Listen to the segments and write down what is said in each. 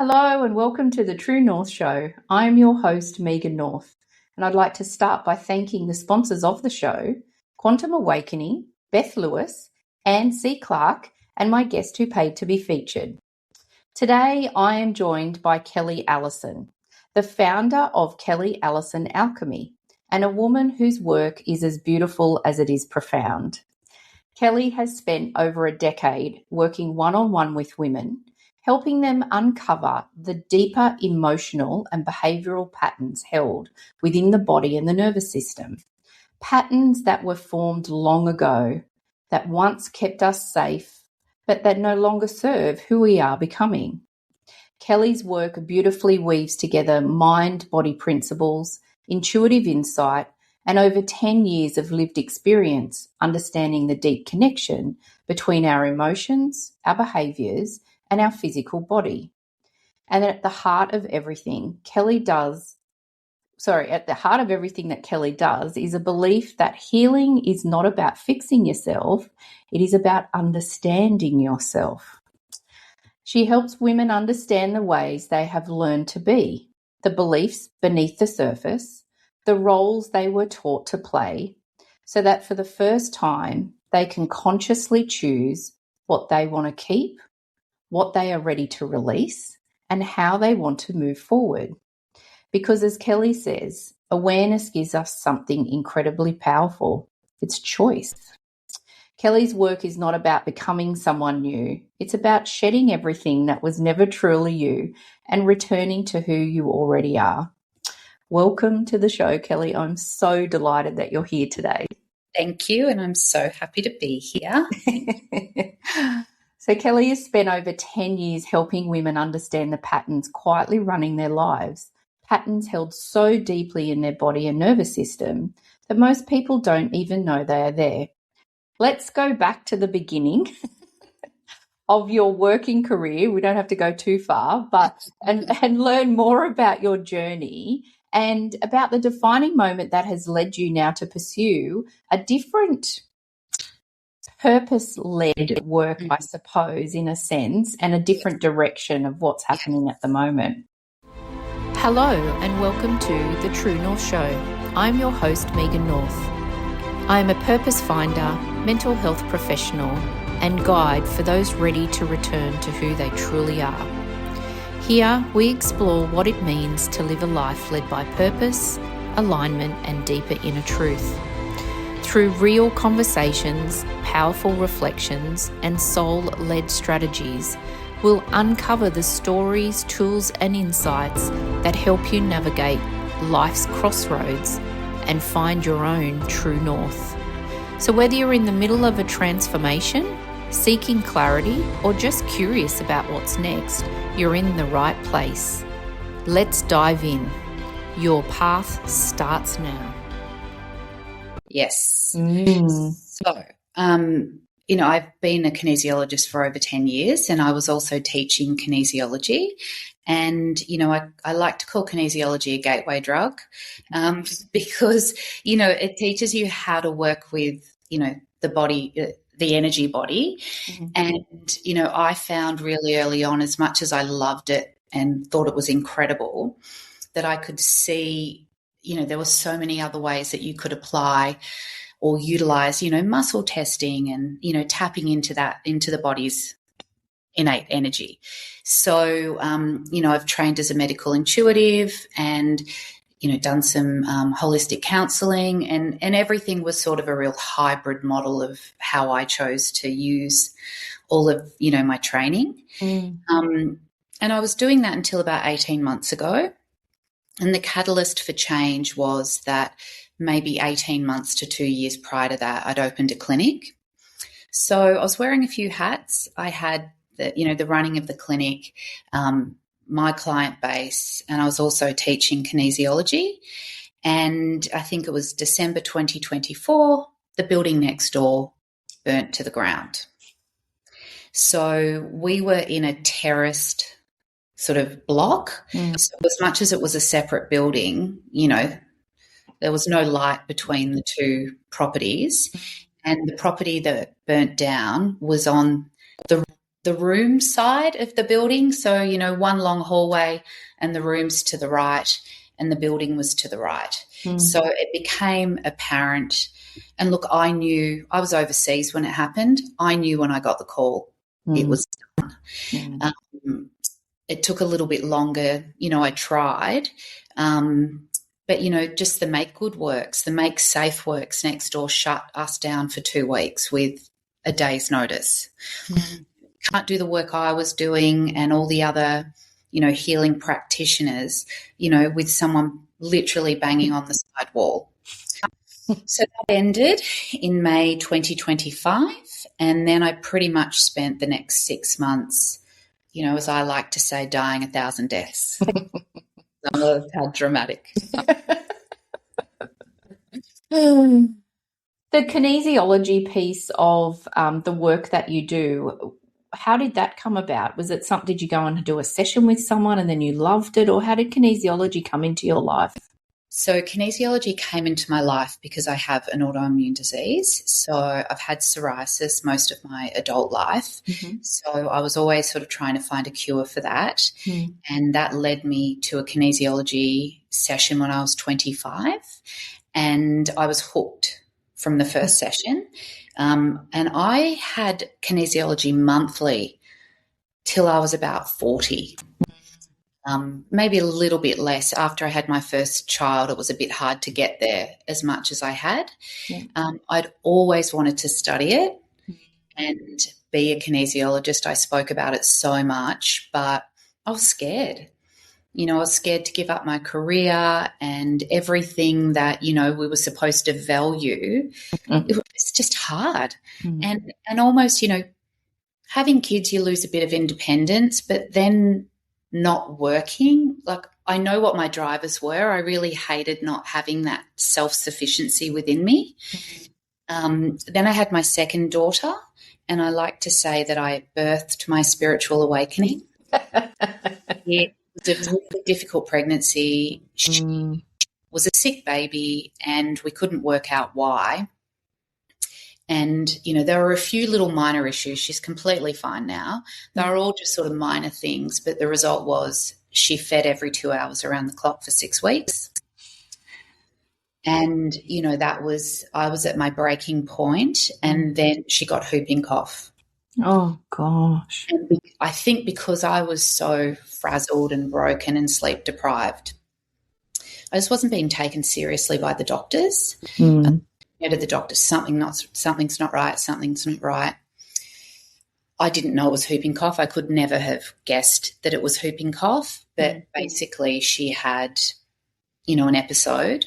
Hello and welcome to the True North Show. I'm your host, Megan North, and I'd like to start by thanking the sponsors of the show, Quantum Awakening, Beth Lewis, Anne C. Clark, and my guest who paid to be featured. Today, I am joined by Kelly Allison, the founder of Kelly Allison Alchemy, and a woman whose work is as beautiful as it is profound. Kelly has spent over a decade working one-on-one with women, helping them uncover the deeper emotional and behavioural patterns held within the body and the nervous system. Patterns that were formed long ago, that once kept us safe, but that no longer serve who we are becoming. Kelly's work beautifully weaves together mind-body principles, intuitive insight, and over 10 years of lived experience understanding the deep connection between our emotions, our behaviours, and our physical body. And at the heart of everything that Kelly does is a belief that healing is not about fixing yourself, it is about understanding yourself. She helps women understand the ways they have learned to be, the beliefs beneath the surface, the roles they were taught to play, so that for the first time they can consciously choose what they want to keep, what they are ready to release, and how they want to move forward. Because as Kelly says, awareness gives us something incredibly powerful. It's choice. Kelly's work is not about becoming someone new. It's about shedding everything that was never truly you and returning to who you already are. Welcome to the show, Kelly. I'm so delighted that you're here today. Thank you, and I'm so happy to be here. So Kelly has spent over 10 years helping women understand the patterns quietly running their lives, patterns held so deeply in their body and nervous system that most people don't even know they are there. Let's go back to the beginning of your working career. We don't have to go too far, but and learn more about your journey and about the defining moment that has led you now to pursue a different purpose-led work, I suppose, in a sense, and a different direction of what's happening at the moment. Hello and welcome to the True North Show. I'm your host, Megan North. I am a purpose finder, mental health professional, and guide for those ready to return to who they truly are. Here, we explore what it means to live a life led by purpose, alignment, and deeper inner truth. Through real conversations, powerful reflections, and soul-led strategies, we'll uncover the stories, tools, and insights that help you navigate life's crossroads and find your own true north. So whether you're in the middle of a transformation, seeking clarity, or just curious about what's next, you're in the right place. Let's dive in. Your path starts now. Yes. So, I've been a kinesiologist for over 10 years and I was also teaching kinesiology. And, I like to call kinesiology a gateway drug because, it teaches you how to work with, the body, the energy body. Mm-hmm. And, I found really early on, as much as I loved it and thought it was incredible, that I could see, there were so many other ways that you could apply or utilize, muscle testing and, tapping into the body's innate energy. So, I've trained as a medical intuitive and, done some holistic counseling and everything was sort of a real hybrid model of how I chose to use all of, my training. And I was doing that until about 18 months ago. And the catalyst for change was that maybe 18 months to 2 years prior to that, I'd opened a clinic. So I was wearing a few hats. I had the running of the clinic, my client base, and I was also teaching kinesiology. And I think it was December 2024, the building next door burnt to the ground. So we were in a terraced sort of block. So as much as it was a separate building, there was no light between the two properties. And the property that burnt down was on the the room side of the building. So, one long hallway and the rooms to the right and the building was to the right. So it became apparent. And look, I knew I was overseas when it happened. I knew when I got the call it was done. It took a little bit longer. I tried. But, just the Make Good Works, the Make Safe Works next door shut us down for 2 weeks with a day's notice. Can't do the work I was doing and all the other, healing practitioners, with someone literally banging on the side wall. So that ended in May 2025, and then I pretty much spent the next 6 months, as I like to say, dying 1,000 deaths. How dramatic. The kinesiology piece of the work that you do, how did that come about? Was it something, did you go and do a session with someone and then you loved it, or how did kinesiology come into your life? So kinesiology came into my life because I have an autoimmune disease. So I've had psoriasis most of my adult life. So I was always sort of trying to find a cure for that. And that led me to a kinesiology session when I was 25. And I was hooked from the first session. And I had kinesiology monthly till I was about 40. Maybe a little bit less. After I had my first child, it was a bit hard to get there as much as I had. I'd always wanted to study it and be a kinesiologist. I spoke about it so much, but I was scared. I was scared to give up my career and everything that, we were supposed to value. It's just hard. And almost, having kids, you lose a bit of independence, but then not working, like I know what my drivers were. I really hated not having that self-sufficiency within me. Then I had my second daughter, and I like to say that I birthed my spiritual awakening. It was a really difficult pregnancy. She was a sick baby, and we couldn't work out why. And, there were a few little minor issues. She's completely fine now. They were all just sort of minor things, but the result was she fed every 2 hours around the clock for 6 weeks. And, I was at my breaking point, and then she got whooping cough. Oh, gosh. And I think because I was so frazzled and broken and sleep deprived, I just wasn't being taken seriously by the doctors. To the doctor, something's not right. I didn't know it was whooping cough. I could never have guessed that it was whooping cough, but basically she had, an episode,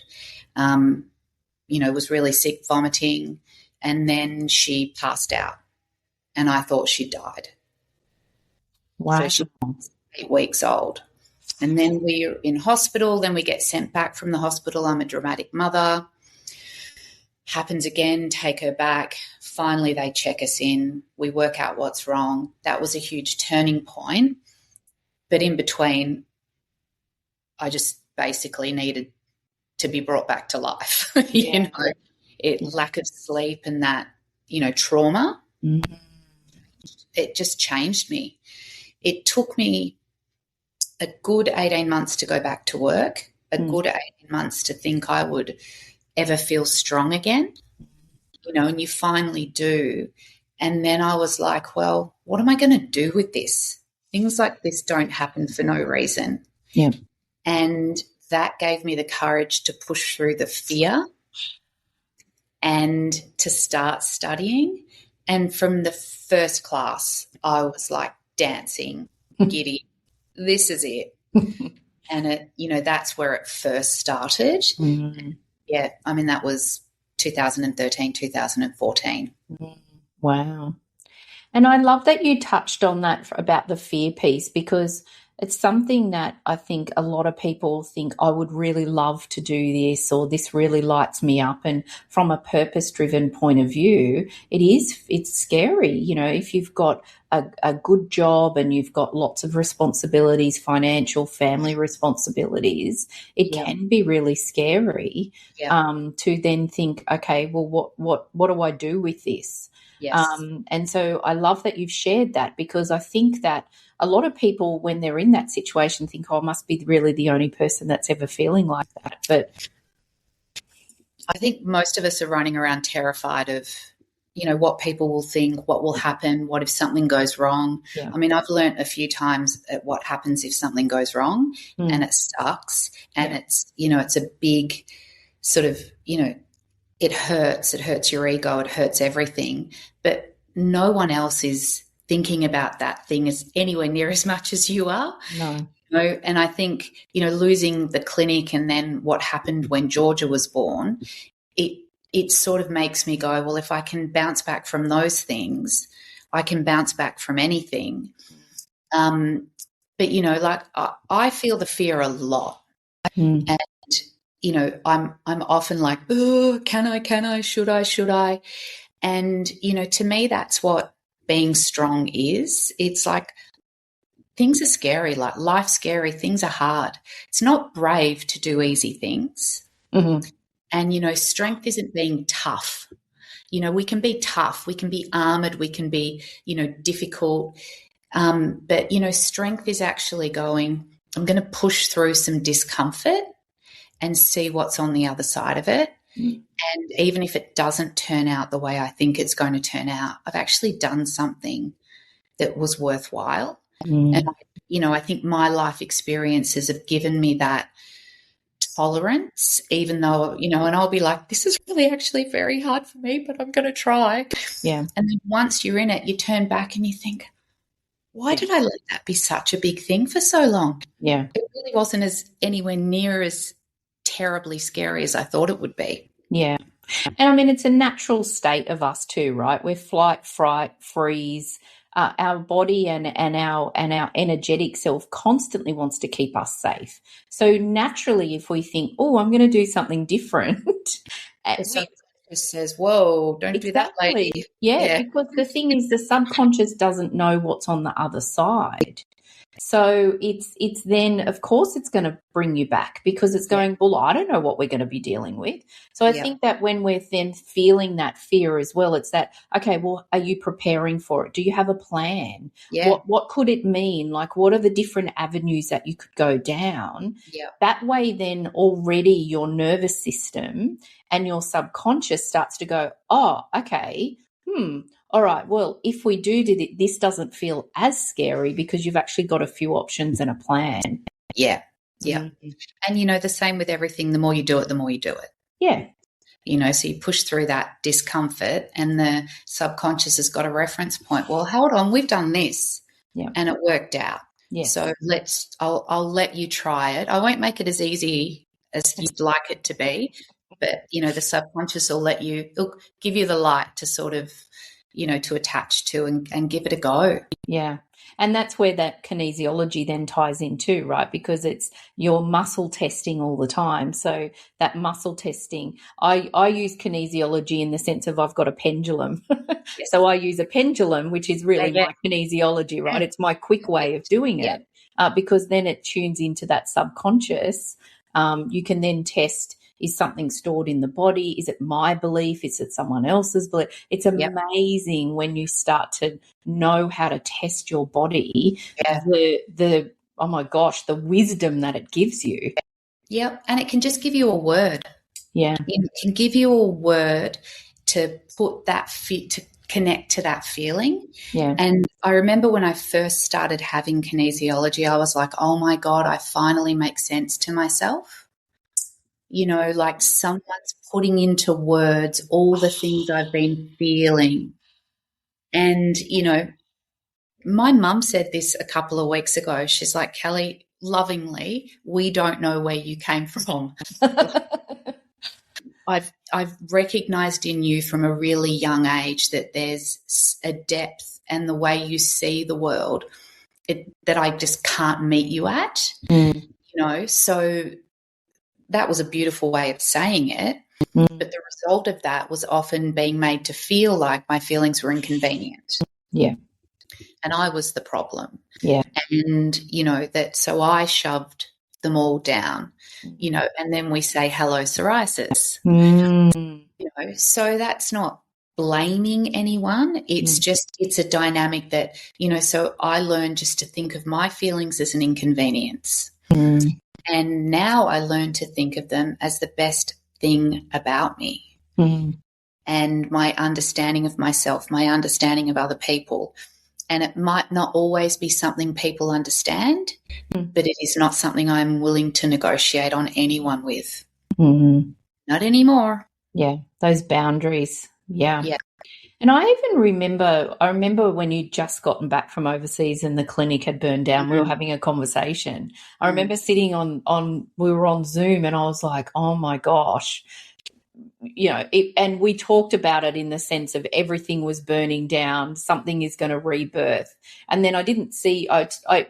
was really sick, vomiting, and then she passed out, and I thought she died. Wow. So she was 8 weeks old. And then we're in hospital, then we get sent back from the hospital. I'm a dramatic mother. Happens again, take her back. Finally, they check us in. We work out what's wrong. That was a huge turning point. But in between, I just basically needed to be brought back to life. Lack of sleep and that, trauma, it just changed me. It took me a good 18 months to go back to work, a good 18 months to think I would ever feel strong again, and you finally do. And then I was like, well, what am I going to do with this? Things like this don't happen for no reason. Yeah. And that gave me the courage to push through the fear and to start studying. And from the first class, I was like dancing, giddy. This is it. And that's where it first started. Yeah, that was 2013, 2014. Wow. And I love that you touched on that about the fear piece, because it's something that I think a lot of people think, I would really love to do this, or this really lights me up. And from a purpose-driven point of view, it's scary. If you've got a good job and you've got lots of responsibilities, financial, family responsibilities, it can be really scary to then think, okay, well, what do I do with this? Yes. And so I love that you've shared that, because I think that a lot of people, when they're in that situation, think, oh, I must be really the only person that's ever feeling like that. But I think most of us are running around terrified of, what people will think, what will happen, what if something goes wrong. yeah. I mean, I've learned a few times at what happens if something goes wrong and it sucks, and it's a big sort of, it hurts your ego, it hurts everything, but no one else is thinking about that thing as anywhere near as much as you are. No. And I think, losing the clinic and then what happened when Georgia was born, it sort of makes me go, well, if I can bounce back from those things, I can bounce back from anything. But, I feel the fear a lot. And, I'm often like, oh, can I, should I? And, to me, that's what being strong is. It's like, things are scary, like life's scary, things are hard. It's not brave to do easy things. Mm-hmm. And, strength isn't being tough. We can be tough, we can be armored, we can be, difficult. But, strength is actually going, I'm going to push through some discomfort and see what's on the other side of it. And even if it doesn't turn out the way I think it's going to turn out, I've actually done something that was worthwhile. And, I think my life experiences have given me that tolerance, even though, and I'll be like, this is really actually very hard for me, but I'm going to try. Yeah. And then once you're in it, you turn back and you think, why did I let that be such a big thing for so long? Yeah. It really wasn't anywhere near as terribly scary as I thought it would be. Yeah. And I mean, it's a natural state of us too, right? We're flight, fright, freeze. Our body and our energetic self constantly wants to keep us safe. So naturally, if we think, oh, I'm going to do something different, The subconscious says, whoa, don't do that, lady. Yeah, because the thing is, the subconscious doesn't know what's on the other side. So it's then, of course, it's going to bring you back, because it's going, well, I don't know what we're going to be dealing with. So I think that when we're then feeling that fear as well, it's that, okay, well, are you preparing for it? Do you have a plan? Yeah. What could it mean? Like, what are the different avenues that you could go down? Yeah. That way, then already your nervous system and your subconscious starts to go, oh, okay, all right, well, if we do it, this doesn't feel as scary because you've actually got a few options and a plan. Yeah, yeah. And, the same with everything. The more you do it, the more you do it. Yeah. So you push through that discomfort, and the subconscious has got a reference point. Well, hold on, we've done this and it worked out. Yes. So I'll let you try it. I won't make it as easy as you'd like it to be, but, the subconscious will it'll give you the light to sort of, to attach to and give it a go. Yeah. And that's where that kinesiology then ties in too, right? Because it's your muscle testing all the time. So that muscle testing, I use kinesiology in the sense of I've got a pendulum. Yes. So I use a pendulum, which is really my kinesiology, right? It's my quick way of doing it, because then it tunes into that subconscious. You can then test, is something stored in the body? Is it my belief? Is it someone else's belief? It's amazing when you start to know how to test your body, the oh my gosh, the wisdom that it gives you. Yeah, and it can just give you a word. Yeah. It can give you a word to put that to connect to that feeling. Yeah. And I remember when I first started having kinesiology, I was like, oh my God, I finally make sense to myself. Like someone's putting into words all the things I've been feeling. And, my mum said this a couple of weeks ago. She's like, Kelly, lovingly, we don't know where you came from. I've recognized in you from a really young age that there's a depth and the way you see the world that I just can't meet you at, so that was a beautiful way of saying it. But the result of that was often being made to feel like my feelings were inconvenient. Yeah. And I was the problem. Yeah. And, so I shoved them all down, and then we say, hello, psoriasis. So that's not blaming anyone. It's just, it's a dynamic that, so I learned just to think of my feelings as an inconvenience. And now I learn to think of them as the best thing about me. And my understanding of myself, my understanding of other people. And it might not always be something people understand, but it is not something I'm willing to negotiate on anyone with. Not anymore. Yeah, those boundaries. Yeah. Yeah. And I remember when you'd just gotten back from overseas and the clinic had burned down, we were having a conversation. I remember sitting we were on Zoom and I was like, oh my gosh, and we talked about it in the sense of everything was burning down, something is going to rebirth. And then I didn't see,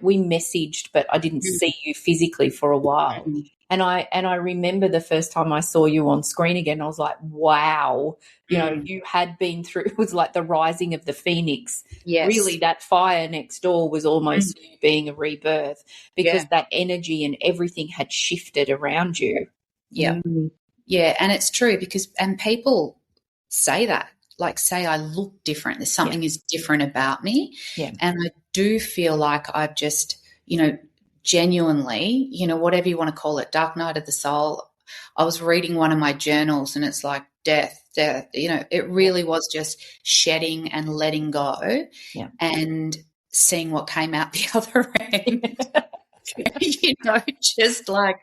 we messaged, but I didn't see you physically for a while. And I remember the first time I saw you on screen again, I was like, wow, you had been through, it was like the rising of the phoenix. Yes. Really, that fire next door was almost you being a rebirth, because that energy and everything had shifted around you. Yeah. Yeah, and it's true and people say that, like say I look different. There's something is different about me. Yeah. And I do feel like I've just, genuinely, whatever you want to call it, dark night of the soul. I was reading one of my journals and it's like death. It really was just shedding and letting go and seeing what came out the other end. Just like,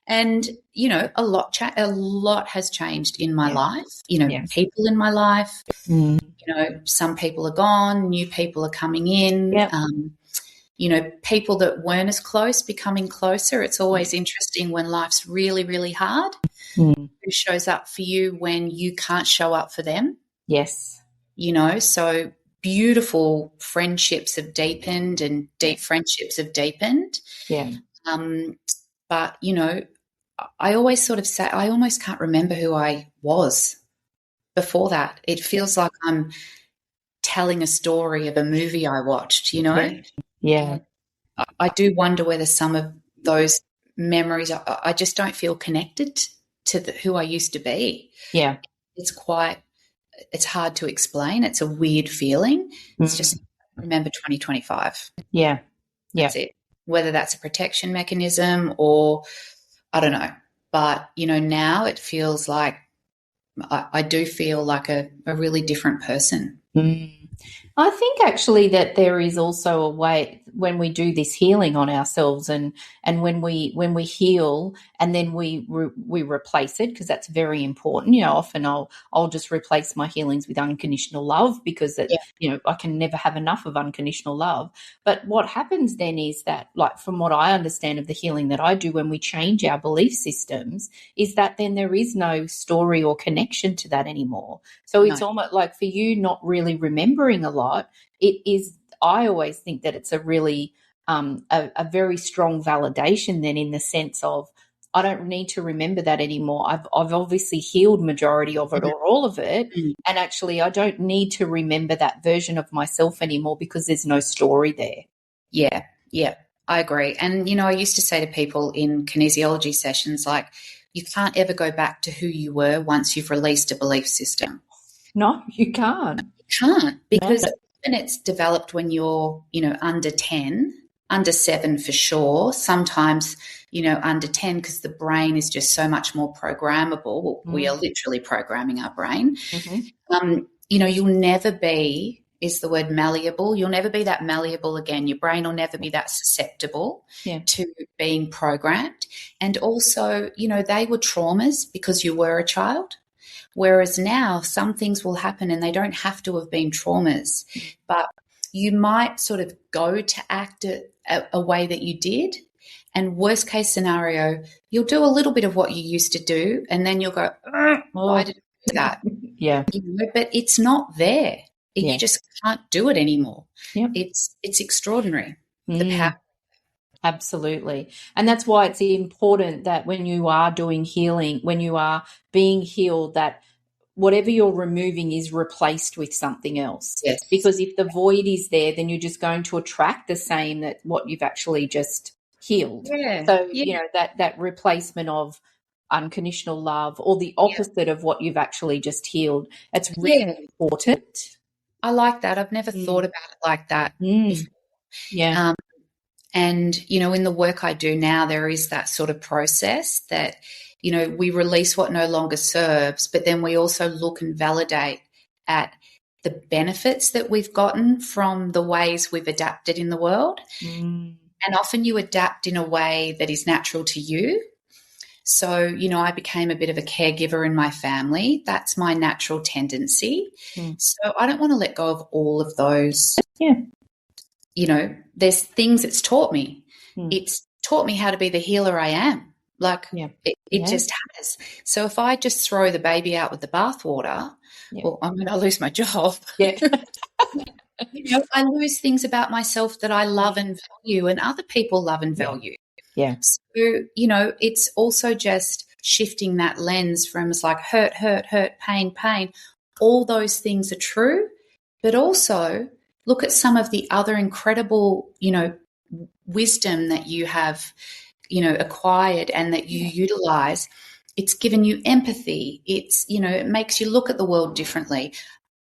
and, a lot has changed in my life, people in my life, some people are gone, new people are coming in, people that weren't as close becoming closer. It's always interesting when life's really, really hard, who shows up for you when you can't show up for them. Yes. So beautiful friendships have deepened and deep friendships have deepened. Yeah. But, I always sort of say I almost can't remember who I was before that. It feels like I'm telling a story of a movie I watched, Yeah. I do wonder whether some of those memories, I just don't feel connected to who I used to be. Yeah. It's hard to explain. It's a weird feeling. It's just remember 2025. Yeah. That's it. Whether that's a protection mechanism or I don't know. But, now it feels like I do feel like a really different person. I think actually that there is also a way when we do this healing on ourselves and when we heal and then we replace it, because that's very important. Often I'll just replace my healings with unconditional love because I can never have enough of unconditional love. But what happens then is that, like from what I understand of the healing that I do, when we change our belief systems, is that then there is no story or connection to that anymore. So it's almost like for you not really remembering a lot, it is, I always think that it's a really a very strong validation then, in the sense of I don't need to remember that anymore. I've obviously healed majority of it or all of it, and actually I don't need to remember that version of myself anymore because there's no story there. Yeah, I agree. And, I used to say to people in kinesiology sessions, like, you can't ever go back to who you were once you've released a belief system. No, you can't. You can't, because when it's developed when you're, under 10, under 7 for sure, sometimes, under 10, because the brain is just so much more programmable. Well, we are literally programming our brain. You'll never be, is the word malleable. You'll never be that malleable again. Your brain will never be that susceptible to being programmed. And also, they were traumas because you were a child. Whereas now some things will happen and they don't have to have been traumas, but you might sort of go to act a way that you did. And worst case scenario, you'll do a little bit of what you used to do and then you'll go, why did I do that? But it's not there. You just can't do it anymore. It's extraordinary, the power. Absolutely. And that's why it's important that when you are doing healing, when you are being healed, that whatever you're removing is replaced with something else. Yes. Because if the void is there, then you're just going to attract the same that what you've actually just healed. Yeah. So, that replacement of unconditional love, or the opposite of what you've actually just healed. It's Yeah. really important. I like that. I've never thought about it like that before. Yeah. And, in the work I do now, there is that sort of process that, we release what no longer serves, but then we also look and validate at the benefits that we've gotten from the ways we've adapted in the world. And often you adapt in a way that is natural to you. So, I became a bit of a caregiver in my family. That's my natural tendency. So I don't want to let go of all of those. Yeah. There's things it's taught me. It's taught me how to be the healer I am. It just has. So if I just throw the baby out with the bathwater, well, I'm going to lose my job. Yeah. I lose things about myself that I love and value and other people love and value. Yeah. So, it's also just shifting that lens from it's like hurt, pain. All those things are true, but also look at some of the other incredible, wisdom that you have, acquired and that you utilize. It's given you empathy. It's, it makes you look at the world differently.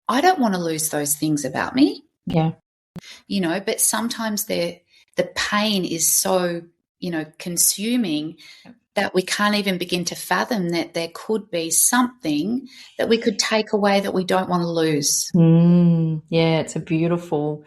I don't want to lose those things about me. Yeah. But sometimes the pain is so, consuming that we can't even begin to fathom that there could be something that we could take away that we don't want to lose. Yeah, it's a beautiful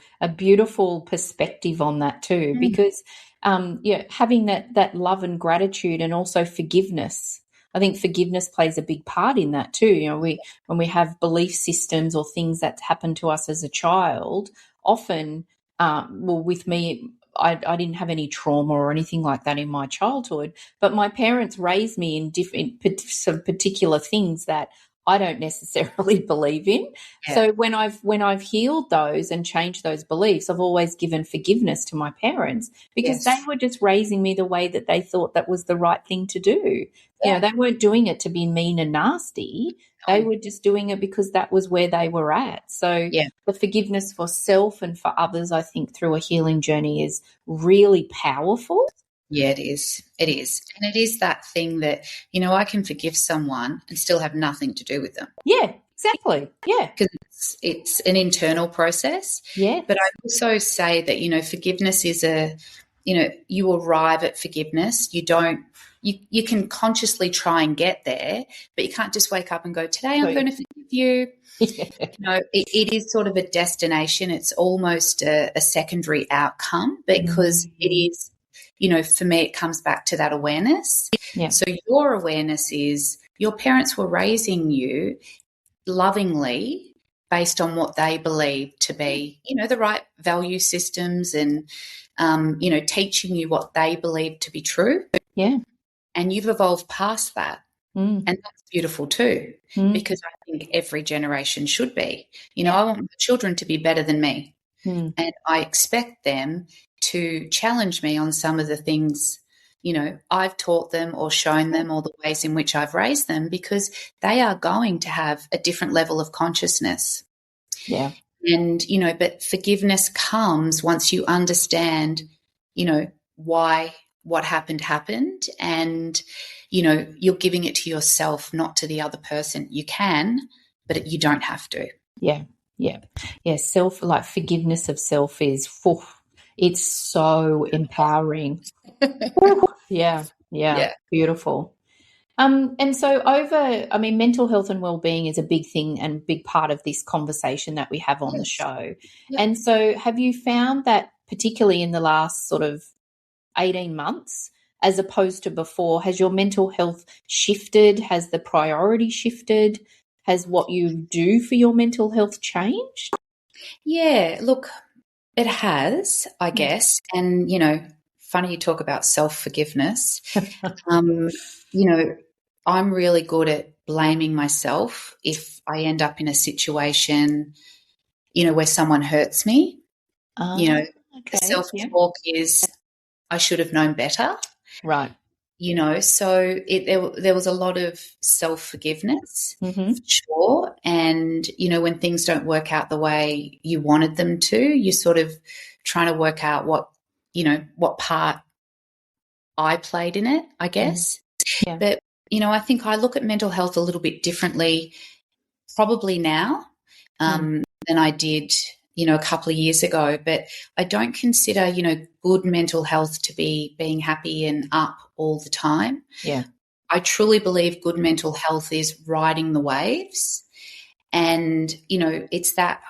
perspective on that too, because having that love and gratitude and also forgiveness. I think forgiveness plays a big part in that too. When we have belief systems or things that happen to us as a child, often, with me, I didn't have any trauma or anything like that in my childhood, but my parents raised me in different sort of particular things that I don't necessarily believe in. Yeah. So when I've healed those and changed those beliefs, I've always given forgiveness to my parents because they were just raising me the way that they thought that was the right thing to do. Yeah. They weren't doing it to be mean and nasty. They were just doing it because that was where they were at. So the forgiveness for self and for others, I think, through a healing journey is really powerful. Yeah, it is. It is. And it is that thing that, I can forgive someone and still have nothing to do with them. Yeah, exactly. Yeah. Because it's an internal process. Yeah. But I also say that, forgiveness is you arrive at forgiveness. You can consciously try and get there, but you can't just wake up and go, today I'm going to forgive you. It is sort of a destination. It's almost a secondary outcome because it is, for me, it comes back to that awareness. Yeah. So your awareness is your parents were raising you lovingly based on what they believed to be, the right value systems and, teaching you what they believed to be true. Yeah. And you've evolved past that. And that's beautiful too, because I think every generation should be. I want my children to be better than me. And I expect them to challenge me on some of the things, I've taught them or shown them or the ways in which I've raised them because they are going to have a different level of consciousness. Yeah. And, but forgiveness comes once you understand, why what happened and, you're giving it to yourself, not to the other person. You can, but you don't have to. Yeah. Yeah. Yeah. Forgiveness of self is, it's so empowering. Yeah. Beautiful. And so mental health and well-being is a big thing and big part of this conversation that we have on the show. Yep. And so have you found that particularly in the last sort of 18 months as opposed to before, has your mental health shifted? Has the priority shifted? Has what you do for your mental health changed? Yeah, look, it has, I guess. And, funny you talk about self-forgiveness. I'm really good at blaming myself if I end up in a situation, where someone hurts me. The self-talk is I should have known better. Right. So there was a lot of self-forgiveness, for sure. And, when things don't work out the way you wanted them to, you're sort of trying to work out what part I played in it, I guess. Yeah. But I think I look at mental health a little bit differently probably now than I did, a couple of years ago. But I don't consider, good mental health to be being happy and up all the time. Yeah. I truly believe good mental health is riding the waves. And, it's that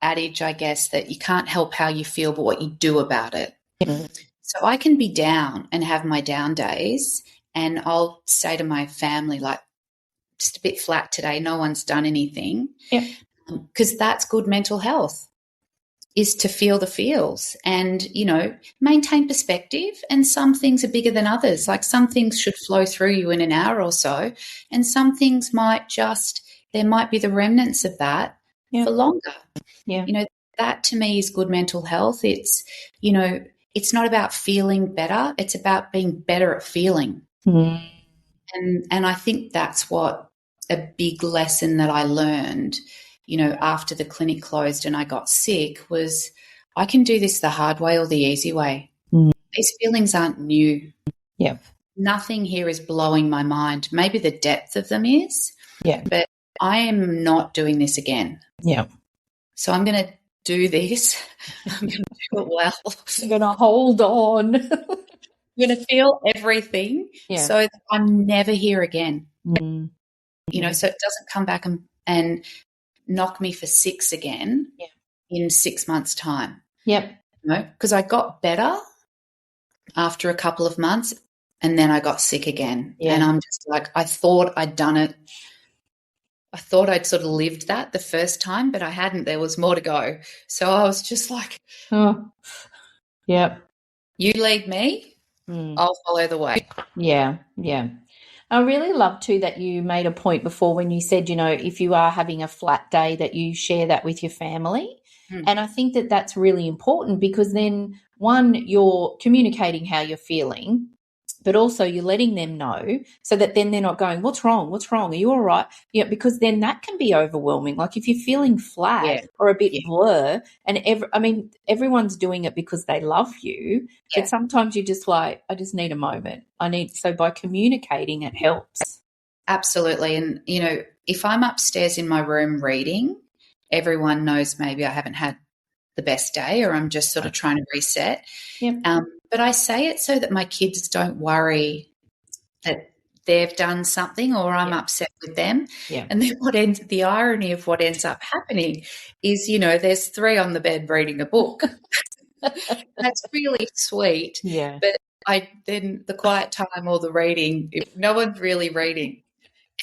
adage, I guess, that you can't help how you feel, but what you do about it. Yeah. So I can be down and have my down days, and I'll say to my family, like, just a bit flat today, no one's done anything. Yeah. Because that's good mental health, is to feel the feels and, maintain perspective. And some things are bigger than others. Like some things should flow through you in an hour or so, and some things there might be the remnants of that for longer. Yeah. That to me is good mental health. It's, it's not about feeling better. It's about being better at feeling. Mm. And I think that's what a big lesson that I learned, after the clinic closed and I got sick, was I can do this the hard way or the easy way. Mm. These feelings aren't new. Yeah. Nothing here is blowing my mind. Maybe the depth of them is. Yeah. But I am not doing this again. Yeah. So I'm going to do this. I'm going to do it well. I'm going to hold on. I'm going to feel everything so that I'm never here again. Mm. So it doesn't come back and knock me for six again in 6 months' time. Yep. Because I got better after a couple of months and then I got sick again. Yeah. And I'm just like, I thought I'd done it. I thought I'd sort of lived that the first time, but I hadn't. There was more to go. So I was just like, oh, yep. You lead me, I'll follow the way. Yeah, yeah. I really love too that you made a point before when you said, if you are having a flat day, that you share that with your family. And I think that that's really important because then, one, you're communicating how you're feeling, but also you're letting them know so that then they're not going, what's wrong? What's wrong? Are you all right? Yeah, because then that can be overwhelming. Like if you're feeling flat or a bit blur and everyone's doing it because they love you, but sometimes you're just like, I just need a moment. So by communicating, it helps. Absolutely. And, if I'm upstairs in my room reading, everyone knows maybe I haven't had the best day or I'm just sort of trying to reset. Yep. But I say it so that my kids don't worry that they've done something or I'm upset with them. Yeah. And then the irony of what ends up happening is, there's three on the bed reading a book. That's really sweet. Yeah. But then the quiet time or the reading, if no one's really reading,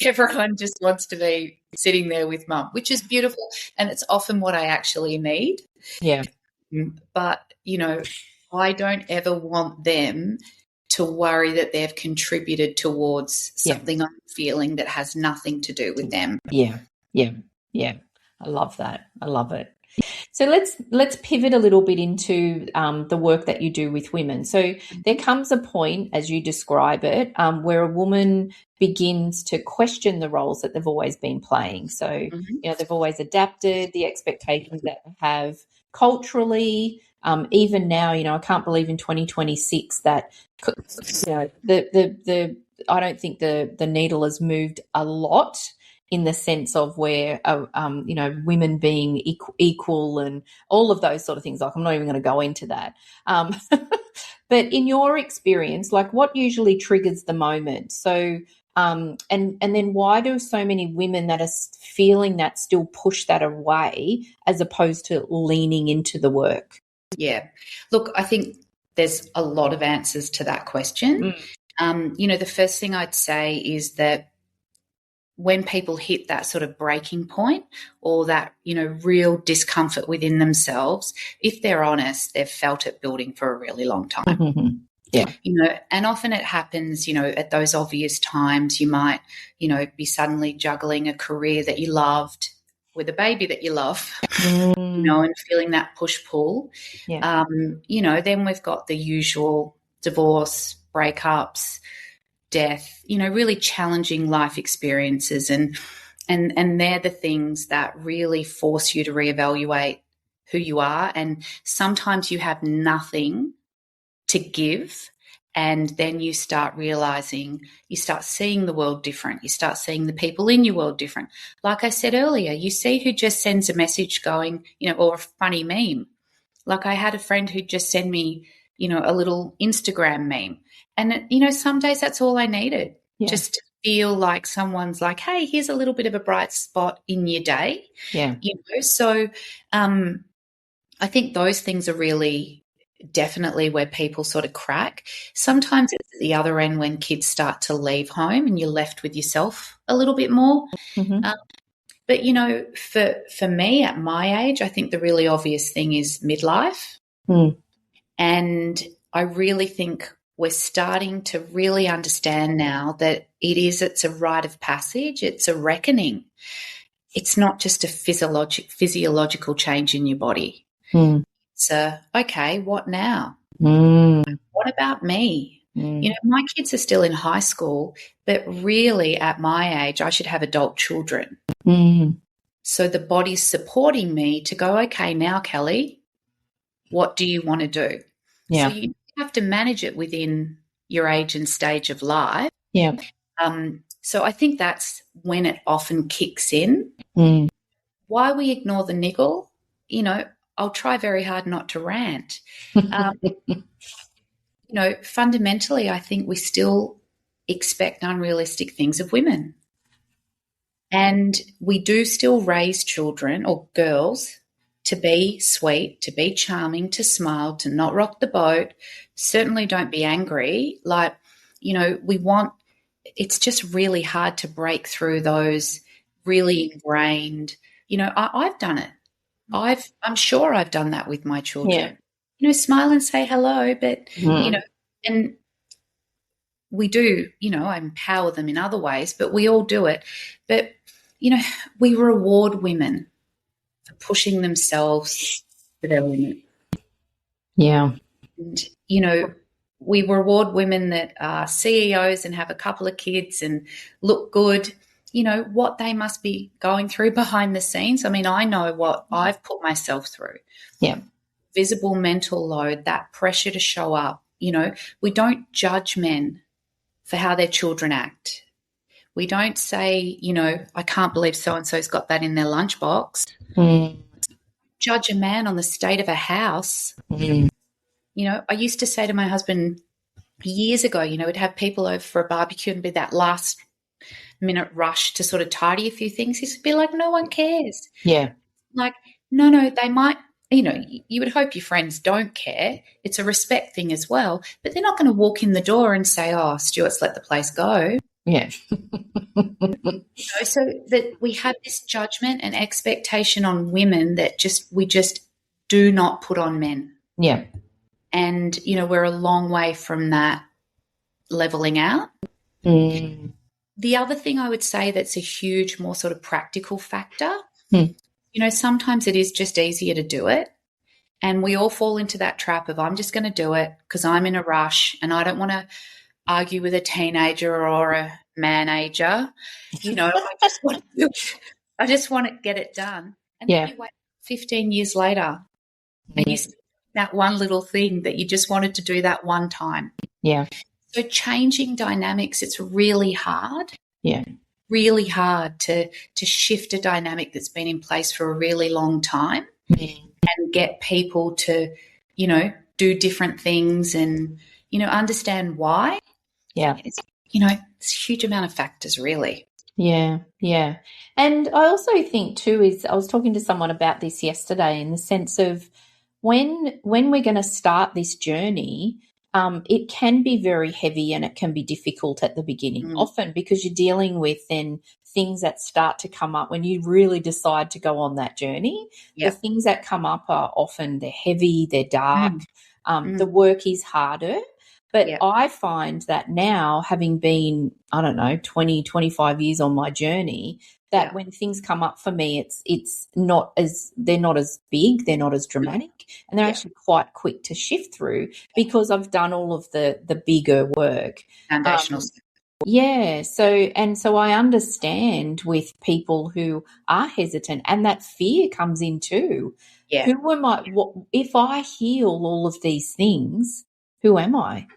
everyone just wants to be sitting there with mum, which is beautiful. And it's often what I actually need. Yeah. But, I don't ever want them to worry that they've contributed towards something I'm feeling that has nothing to do with them. Yeah, yeah, yeah. I love that. I love it. So let's pivot a little bit into the work that you do with women. So there comes a point, as you describe it, where a woman begins to question the roles that they've always been playing. So, they've always adapted the expectations that they have culturally. Even now, I can't believe in 2026 that, I don't think the needle has moved a lot in the sense of where, women being equal and all of those sort of things. Like, I'm not even going to go into that. But in your experience, like what usually triggers the moment? So, and then why do so many women that are feeling that still push that away as opposed to leaning into the work? Yeah. Look, I think there's a lot of answers to that question. The first thing I'd say is that when people hit that sort of breaking point or that, real discomfort within themselves, if they're honest, they've felt it building for a really long time. Mm-hmm. Yeah. And often it happens, at those obvious times you might, be suddenly juggling a career that you loved with a baby that you love, and feeling that push-pull. Yeah. Then we've got the usual divorce, breakups, death, really challenging life experiences. And they're the things that really force you to reevaluate who you are. And sometimes you have nothing to give And then you start realizing, you start seeing the world different. You start seeing the people in your world different. Like I said earlier, you see who just sends a message going, or a funny meme. Like I had a friend who just sent me, a little Instagram meme. And, some days that's all I needed, just to feel like someone's like, hey, here's a little bit of a bright spot in your day. Yeah. So I think those things are really definitely where people sort of crack. Sometimes it's at the other end when kids start to leave home and you're left with yourself a little bit more. Mm-hmm. But, for me at my age, I think the really obvious thing is midlife. Mm. And I really think we're starting to really understand now that it's a rite of passage. It's a reckoning. It's not just a physiological change in your body. Mm. So, okay, what now? Mm. What about me? Mm. My kids are still in high school, but really at my age, I should have adult children. Mm. So the body's supporting me to go, okay, now, Kelly, what do you want to do? Yeah. So you have to manage it within your age and stage of life. Yeah. So I think that's when it often kicks in. Mm. Why we ignore the niggle, I'll try very hard not to rant. Fundamentally, I think we still expect unrealistic things of women. And we do still raise children or girls to be sweet, to be charming, to smile, to not rock the boat. Certainly don't be angry. It's just really hard to break through those really ingrained, I've done it. I'm sure I've done that with my children. Smile and say hello, but, and we do, I empower them in other ways, but we all do it. But, we reward women for pushing themselves to their limit. Yeah. And, we reward women that are CEOs and have a couple of kids and look good, what they must be going through behind the scenes. I mean, I know what I've put myself through. Yeah. Visible mental load, that pressure to show up. We don't judge men for how their children act. We don't say, I can't believe so-and-so's got that in their lunchbox. Mm. Judge a man on the state of a house. Mm. I used to say to my husband years ago, we'd have people over for a barbecue and be that last minute rush to sort of tidy a few things. He'd be like, no one cares. Yeah. Like, no, they might, you would hope your friends don't care. It's a respect thing as well. But they're not going to walk in the door and say, oh, Stuart's let the place go. Yeah. So that we have this judgment and expectation on women that we just do not put on men. Yeah. And, we're a long way from that leveling out. Mm. The other thing I would say that's a huge, more sort of practical factor, sometimes it is just easier to do it. And we all fall into that trap of I'm just going to do it because I'm in a rush and I don't want to argue with a teenager or a manager. I just want to get it done. And then you wait 15 years later and you see that one little thing that you just wanted to do that one time. Yeah. So changing dynamics, it's really hard. Yeah. Really hard to shift a dynamic that's been in place for a really long time and get people to, do different things and, understand why. Yeah. It's a huge amount of factors, really. Yeah, yeah. And I also think too I was talking to someone about this yesterday in the sense of when we're going to start this journey, it can be very heavy and it can be difficult at the beginning, often because you're dealing with then things that start to come up when you really decide to go on that journey. Yep. The things that come up are often they're heavy, they're dark, the work is harder. But I find that now, having been, 20, 25 years on my journey, that when things come up for me, they're not as big, they're not as dramatic, and they're actually quite quick to shift through because I've done all of the bigger work. Foundational. So I understand with people who are hesitant, and that fear comes in too. Yeah. Who am I? If I heal all of these things, who am I?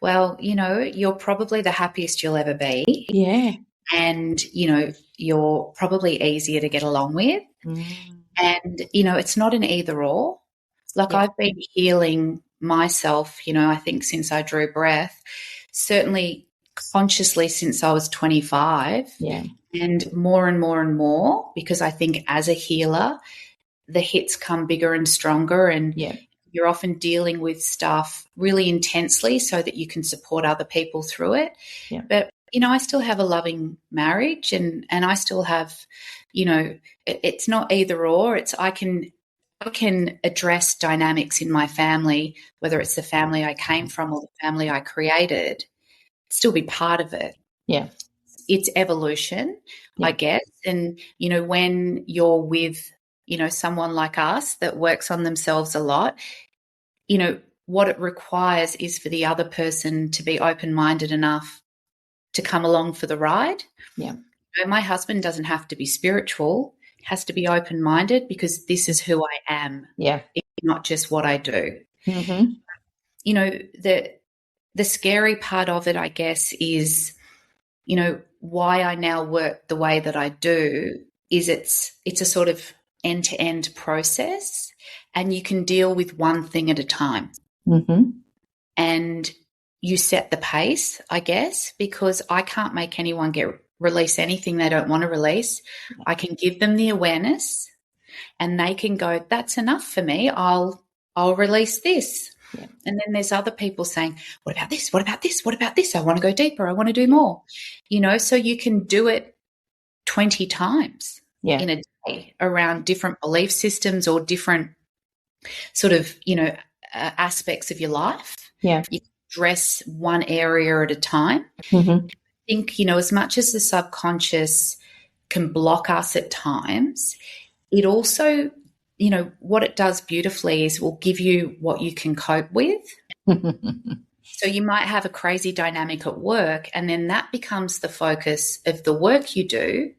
well, you're probably the happiest you'll ever be. Yeah. And, you're probably easier to get along with. And, it's not an either or. Like, I've been healing myself, I think since I drew breath, certainly consciously since I was 25. Yeah. And more and more and more, because I think as a healer, the hits come bigger and stronger, and you're often dealing with stuff really intensely so that you can support other people through it. Yeah. But, I still have a loving marriage, and I still have, it's not either or. It's I can address dynamics in my family, whether it's the family I came from or the family I created, still be part of it. Yeah. It's evolution, I guess. And, when you're with, someone like us that works on themselves a lot, what it requires is for the other person to be open-minded enough to come along for the ride. Yeah. My husband doesn't have to be spiritual, he has to be open-minded, because this is who I am. Yeah. It's not just what I do. Mm-hmm. The scary part of it, I guess, is, why I now work the way that I do is it's a sort of end-to-end process, and you can deal with one thing at a time. Mm-hmm. And you set the pace, I guess, because I can't make anyone release anything they don't want to release. I can give them the awareness, and they can go, that's enough for me. I'll release this. Yeah. And then there's other people saying, what about this? What about this? What about this? I want to go deeper. I want to do more. So you can do it 20 times in a day around different belief systems or different sort of, aspects of your life. Yeah. You address one area at a time. Mm-hmm. I think, as much as the subconscious can block us at times, it also, what it does beautifully is will give you what you can cope with. So you might have a crazy dynamic at work, and then that becomes the focus of the work you do.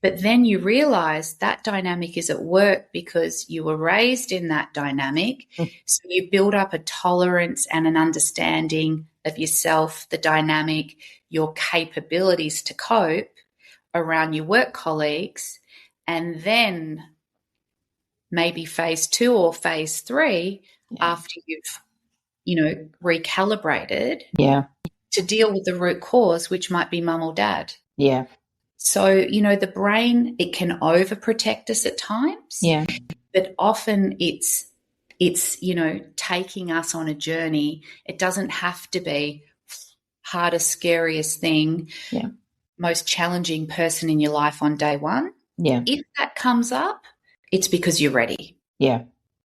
But then you realize that dynamic is at work because you were raised in that dynamic. So you build up a tolerance and an understanding of yourself, the dynamic, your capabilities to cope around your work colleagues. And then maybe phase 2 or phase 3, after you've, recalibrated to deal with the root cause, which might be mum or dad. Yeah. So, the brain, it can overprotect us at times. Yeah. But often it's taking us on a journey. It doesn't have to be hardest, scariest thing, most challenging person in your life on day one. Yeah. If that comes up, it's because you're ready. Yeah.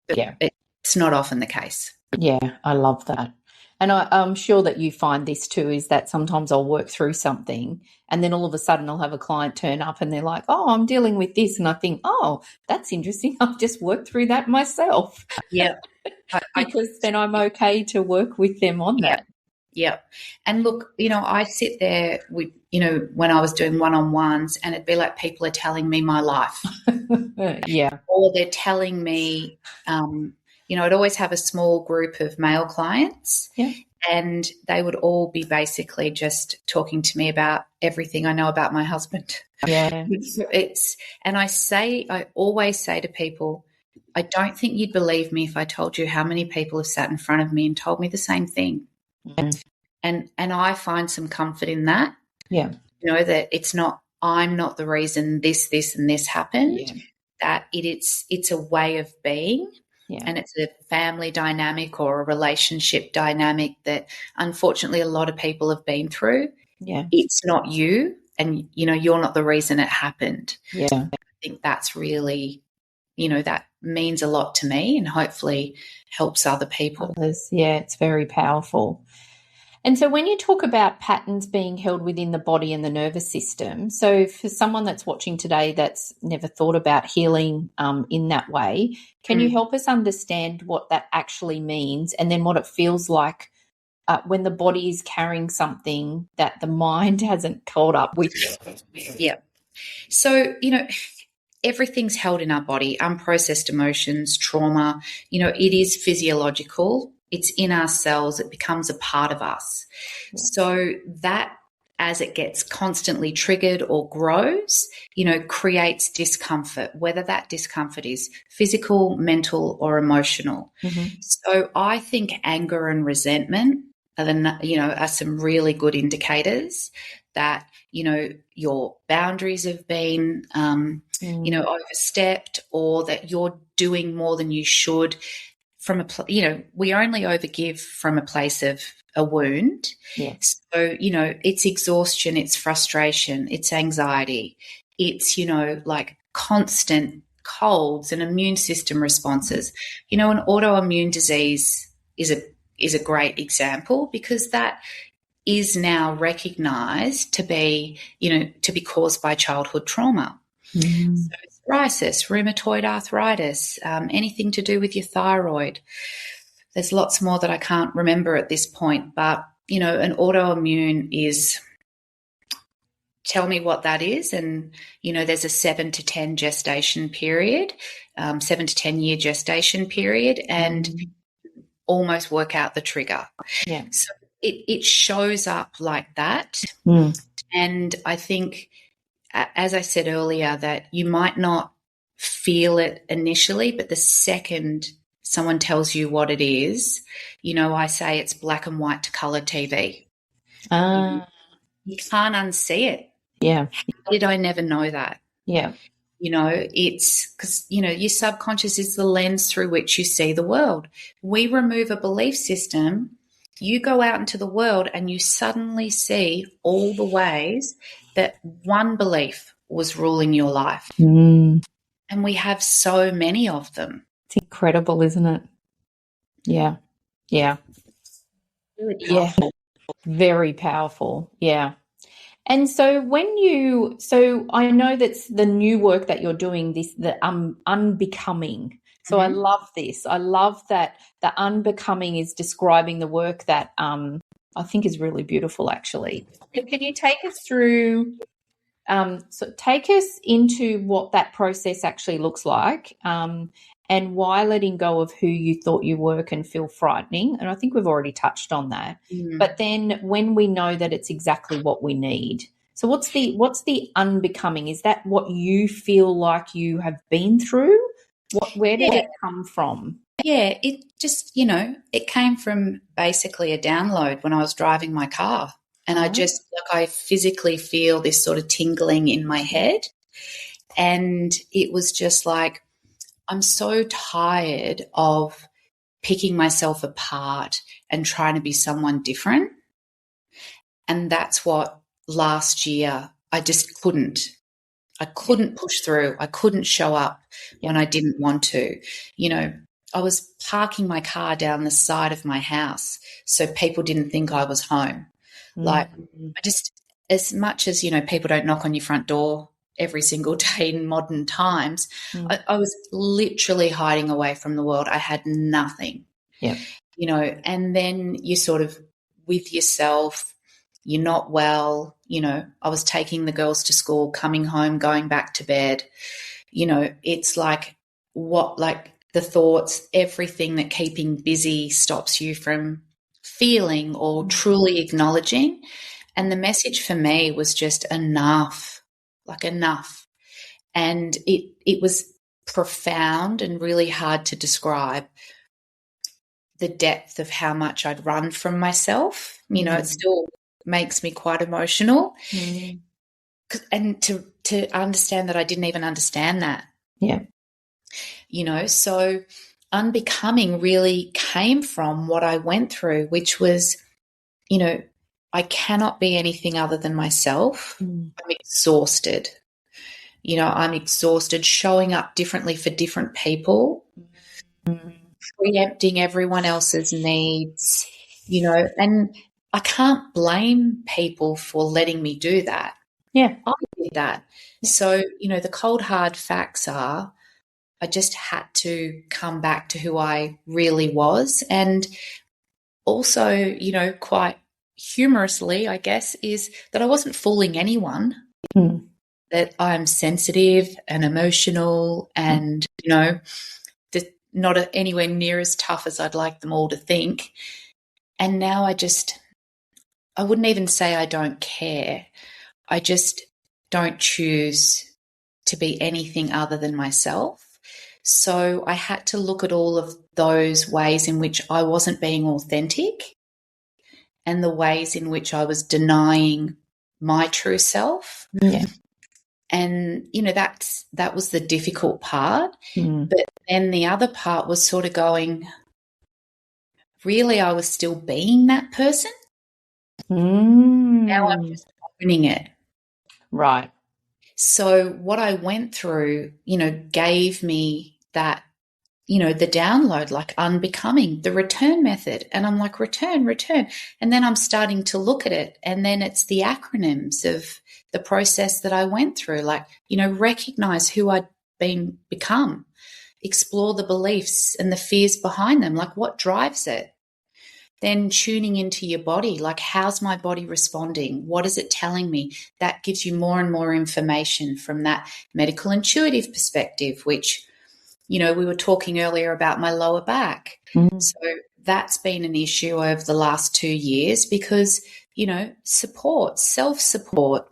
But it's not often the case. Yeah, I love that. And I'm sure that you find this too, is that sometimes I'll work through something and then all of a sudden I'll have a client turn up and they're like, oh, I'm dealing with this. And I think, oh, that's interesting. I've just worked through that myself. Yeah. Because then I'm okay to work with them on that. Yeah. And look, I sit there with, when I was doing one-on-ones, and it'd be like people are telling me my life. Yeah. Or they're telling me, I'd always have a small group of male clients, and they would all be basically just talking to me about everything I know about my husband. Yeah. And I always say to people, I don't think you'd believe me if I told you how many people have sat in front of me and told me the same thing. Mm. And I find some comfort in that. Yeah. That I'm not the reason this, and this happened. Yeah. That it's a way of being. Yeah. And it's a family dynamic or a relationship dynamic that unfortunately a lot of people have been through. Yeah. It's not you, and, you're not the reason it happened. Yeah. I think that's really, that means a lot to me, and hopefully helps other people. Yeah, it's very powerful. And so when you talk about patterns being held within the body and the nervous system, so for someone that's watching today that's never thought about healing in that way, can you help us understand what that actually means, and then what it feels like when the body is carrying something that the mind hasn't caught up with? Yeah. So, everything's held in our body, unprocessed emotions, trauma, it is physiological. It's in our cells. It becomes a part of us. Yeah. So that, as it gets constantly triggered or grows, creates discomfort, whether that discomfort is physical, mental, or emotional. Mm-hmm. So I think anger and resentment are some really good indicators that, your boundaries have been, overstepped, or that you're doing more than you should. We only overgive from a place of a wound. Yeah. So, it's exhaustion, it's frustration, it's anxiety, it's, like constant colds and immune system responses. An autoimmune disease is a great example, because that is now recognized to be caused by childhood trauma. Mm. So psoriasis, rheumatoid arthritis, anything to do with your thyroid. There's lots more that I can't remember at this point, but, an autoimmune is, tell me what that is. And, there's a 7 to 10 gestation period, 7 to 10 year gestation period, and almost work out the trigger. Yeah. So it shows up like that. And I think, as I said earlier, that you might not feel it initially, but the second someone tells you what it is, I say it's black and white to colour TV. You can't unsee it. Yeah. How did I never know that? Yeah. It's because, your subconscious is the lens through which you see the world. We remove a belief system, you go out into the world and you suddenly see all the ways that one belief was ruling your life. And we have so many of them. It's incredible, isn't it? Yeah. Yeah. Really powerful. Yeah. Very powerful. Yeah. And so so I know that's the new work that you're doing, the unbecoming. So I love this. I love that the unbecoming is describing the work that I think is really beautiful, actually. Can you take us through, take us into what that process actually looks like, and why letting go of who you thought you were can feel frightening. And I think we've already touched on that. But then when we know that it's exactly what we need. So what's the unbecoming? Is that what you feel like you have been through? Where did it come from? Yeah, it just, it came from basically a download when I was driving my car. And I physically feel this sort of tingling in my head. And it was just like, I'm so tired of picking myself apart and trying to be someone different. And that's what last year I just couldn't. I couldn't push through. I couldn't show up when I didn't want to. I was parking my car down the side of my house so people didn't think I was home. Like, I just, as much as, people don't knock on your front door every single day in modern times, I was literally hiding away from the world. I had nothing. Yeah. And then you sort of with yourself, you're not well, I was taking the girls to school, coming home, going back to bed. It's like the thoughts, everything that keeping busy stops you from feeling or truly acknowledging. And the message for me was just enough. And it was profound and really hard to describe the depth of how much I'd run from myself. It still makes me quite emotional. And to understand that I didn't even understand that. Yeah. So unbecoming really came from what I went through, which was, I cannot be anything other than myself. I'm exhausted. I'm exhausted showing up differently for different people, preempting everyone else's needs, and I can't blame people for letting me do that. Yeah. I did that. So, the cold, hard facts are I just had to come back to who I really was. And also, quite humorously, I guess, is that I wasn't fooling anyone, that I'm sensitive and emotional and, not anywhere near as tough as I'd like them all to think. And now I wouldn't even say I don't care. I just don't choose to be anything other than myself. So I had to look at all of those ways in which I wasn't being authentic and the ways in which I was denying my true self. Yeah. And, that was the difficult part. Mm. But then the other part was sort of going, really, I was still being that person. Now I'm just owning it. Right. So what I went through, gave me that, the download, like unbecoming, the return method. And I'm like, return. And then I'm starting to look at it. And then it's the acronyms of the process that I went through, like, recognize who I'd become, explore the beliefs and the fears behind them, like what drives it. Then tuning into your body, like how's my body responding? What is it telling me? That gives you more and more information from that medical intuitive perspective, which, we were talking earlier about my lower back. So that's been an issue over the last 2 years because, support, self-support,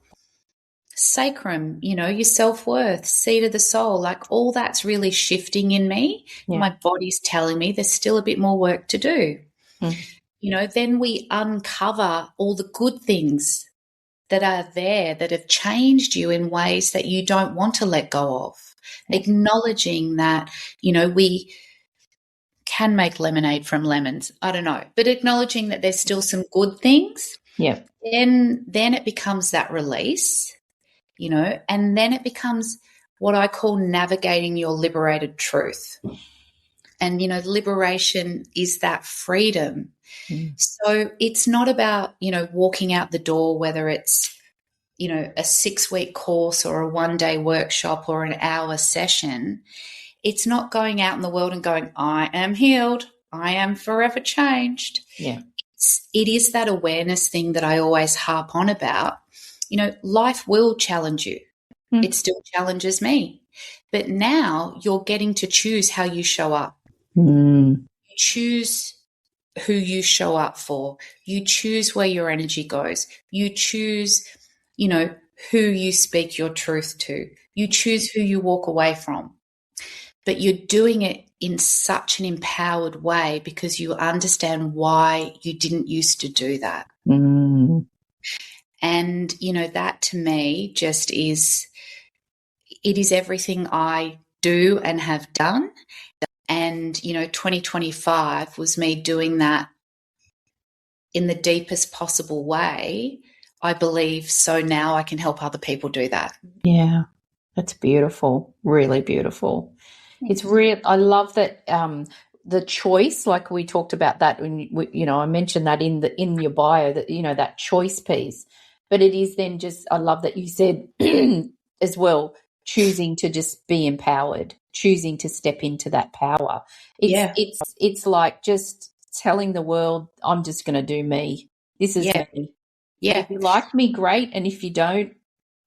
sacrum, your self-worth, seat of the soul, like all that's really shifting in me. Yeah. My body's telling me there's still a bit more work to do. Then we uncover all the good things that are there that have changed you in ways that you don't want to let go of. Acknowledging that, we can make lemonade from lemons. I don't know. But acknowledging that there's still some good things. Yeah. Then it becomes that release, and then it becomes what I call navigating your liberated truth. And, liberation is that freedom. So it's not about, walking out the door, whether it's, a 6-week course or a 1-day workshop or an hour session. It's not going out in the world and going, I am healed. I am forever changed. Yeah. It is that awareness thing that I always harp on about. Life will challenge you. It still challenges me. But now you're getting to choose how you show up. You choose who you show up for. You choose where your energy goes. You choose, who you speak your truth to. You choose who you walk away from. But you're doing it in such an empowered way because you understand why you didn't used to do that. And, that to me just is, it is everything I do and have done. And, 2025 was me doing that in the deepest possible way, I believe. So now I can help other people do that. Yeah. That's beautiful. Really beautiful. It's real. I love that the choice, like we talked about that when I mentioned that in your bio, that that choice piece. But it is then just, I love that you said as well, choosing to just be empowered, choosing to step into that power. It's like just telling the world, I'm just going to do me. This is me. Yeah. If you like me, great, and if you don't,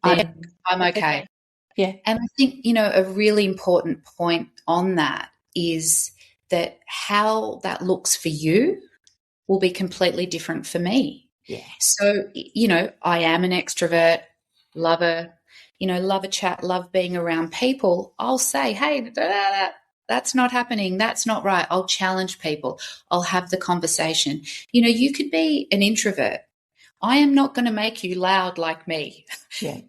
then I'm okay. Yeah. And I think, a really important point on that is that how that looks for you will be completely different for me. Yeah. So, I am an extrovert, love a chat, love being around people. I'll say, hey, that's not happening. That's not right. I'll challenge people. I'll have the conversation. You could be an introvert. I am not going to make you loud like me. Yeah.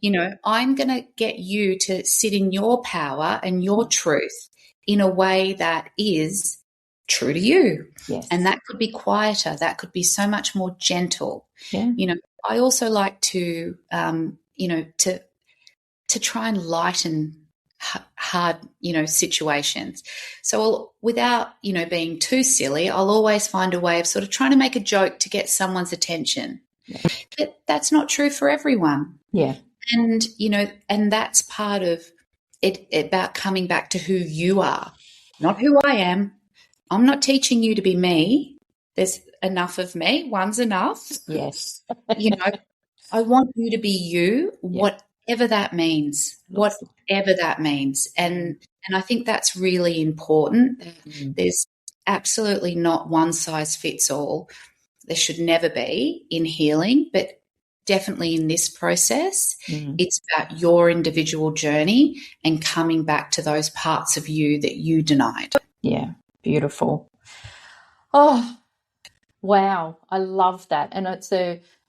I'm going to get you to sit in your power and your truth in a way that is true to you. Yes. And that could be quieter. That could be so much more gentle. Yeah. I also like to, to try and lighten hard, situations. So without, being too silly, I'll always find a way of sort of trying to make a joke to get someone's attention. Yeah. But that's not true for everyone. Yeah. And, and that's part of it, about coming back to who you are, not who I am. I'm not teaching you to be me. There's enough of me. One's enough. Yes. I want you to be you, whatever that means, whatever that means. And And I think that's really important. There's absolutely not one size fits all. There should never be in healing, but definitely in this process, it's about your individual journey and coming back to those parts of you that you denied. Yeah, beautiful. Oh, wow, I love that. And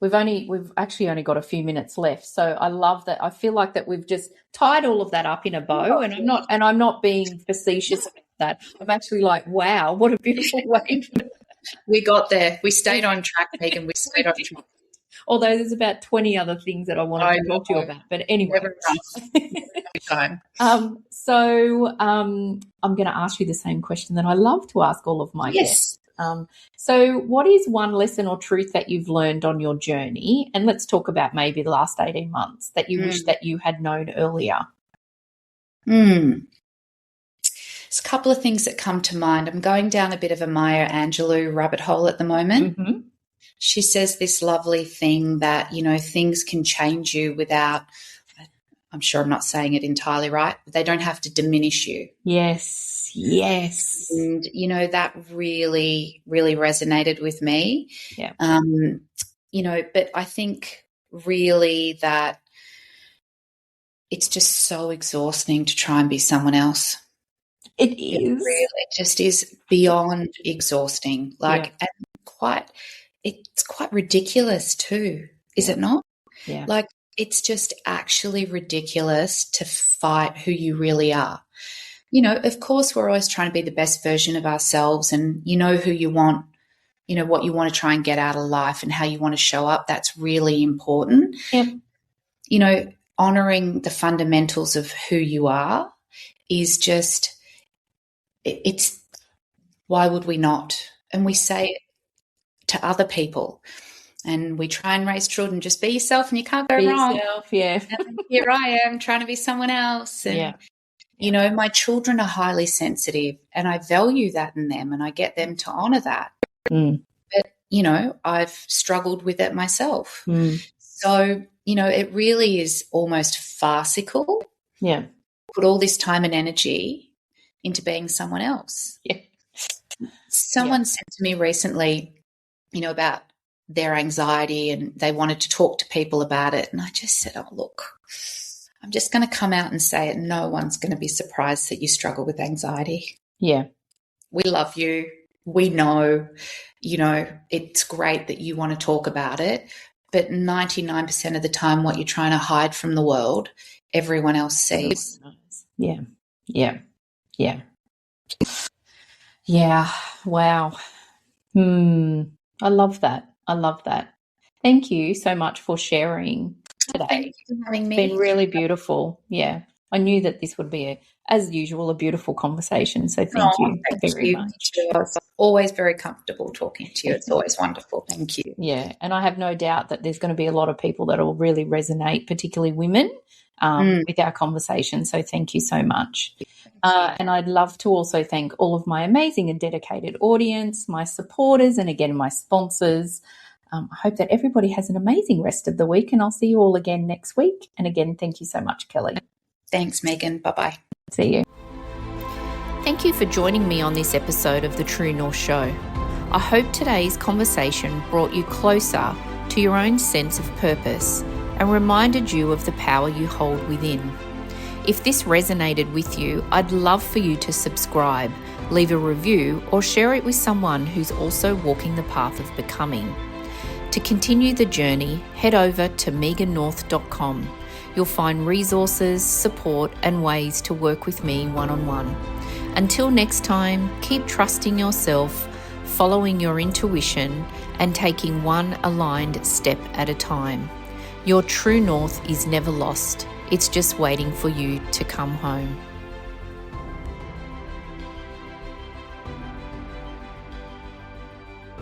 we've actually only got a few minutes left. So I love that. I feel like that we've just tied all of that up in a bow, and I'm not being facetious about that. I'm actually like, wow, what a beautiful way. We got there. We stayed on track, Megan. We stayed on track. Although there's about 20 other things that I wanted to talk to you about. But anyway. Time. So I'm going to ask you the same question that I love to ask all of my guests. So what is one lesson or truth that you've learned on your journey? And let's talk about maybe the last 18 months that you wish that you had known earlier. There's a couple of things that come to mind. I'm going down a bit of a Maya Angelou rabbit hole at the moment. She says this lovely thing that, you know, things can change you without, I'm sure I'm not saying it entirely right, but they don't have to diminish you. Yes. And, you know, that really, really resonated with me. Yeah. You know, but I think really that it's just so exhausting to try and be someone else. It is. It really just is beyond exhausting. Like, and it's quite ridiculous too, is it not? Yeah. Like, it's just actually ridiculous to fight who you really are. You know, of course, we're always trying to be the best version of ourselves, and you know who you want, you know, what you want to try and get out of life and how you want to show up. That's really important. Yeah. You know, honoring the fundamentals of who you are is just, it's, why would we not? And we say it to other people. And we try and raise children, just be yourself and you can't go wrong. Yourself, yeah. And here I am trying to be someone else. And, you know, my children are highly sensitive and I value that in them and I get them to honour that. But, you know, I've struggled with it myself. So, you know, it really is almost farcical. Yeah. Put all this time and energy into being someone else. Yeah. Someone said to me recently, you know, about their anxiety and they wanted to talk to people about it. And I just said, oh, look, I'm just going to come out and say it. No one's going to be surprised that you struggle with anxiety. Yeah. We love you. We know, you know, it's great that you want to talk about it. But 99% of the time what you're trying to hide from the world, everyone else sees. Yeah. Yeah. Yeah. Yeah. Wow. I love that. I love that. Thank you so much for sharing today. Thank you for having me. It's been really beautiful. Yeah. I knew that this would be, as usual, a beautiful conversation. So thank you very much. It's always very comfortable talking to you. It's always wonderful. Thank you. Yeah. And I have no doubt that there's going to be a lot of people that will really resonate, particularly women, with our conversation. So thank you so much. And I'd love to also thank all of my amazing and dedicated audience, my supporters, and again, my sponsors. I hope that everybody has an amazing rest of the week, and I'll see you all again next week. And again, thank you so much, Kelly. Thanks, Megan. Bye-bye. See you. Thank you for joining me on this episode of The True North Show. I hope today's conversation brought you closer to your own sense of purpose and reminded you of the power you hold within. If this resonated with you, I'd love for you to subscribe, leave a review, or share it with someone who's also walking the path of becoming. To continue the journey, head over to megannorth.com. You'll find resources, support, and ways to work with me one-on-one. Until next time, keep trusting yourself, following your intuition, and taking one aligned step at a time. Your true north is never lost. It's just waiting for you to come home.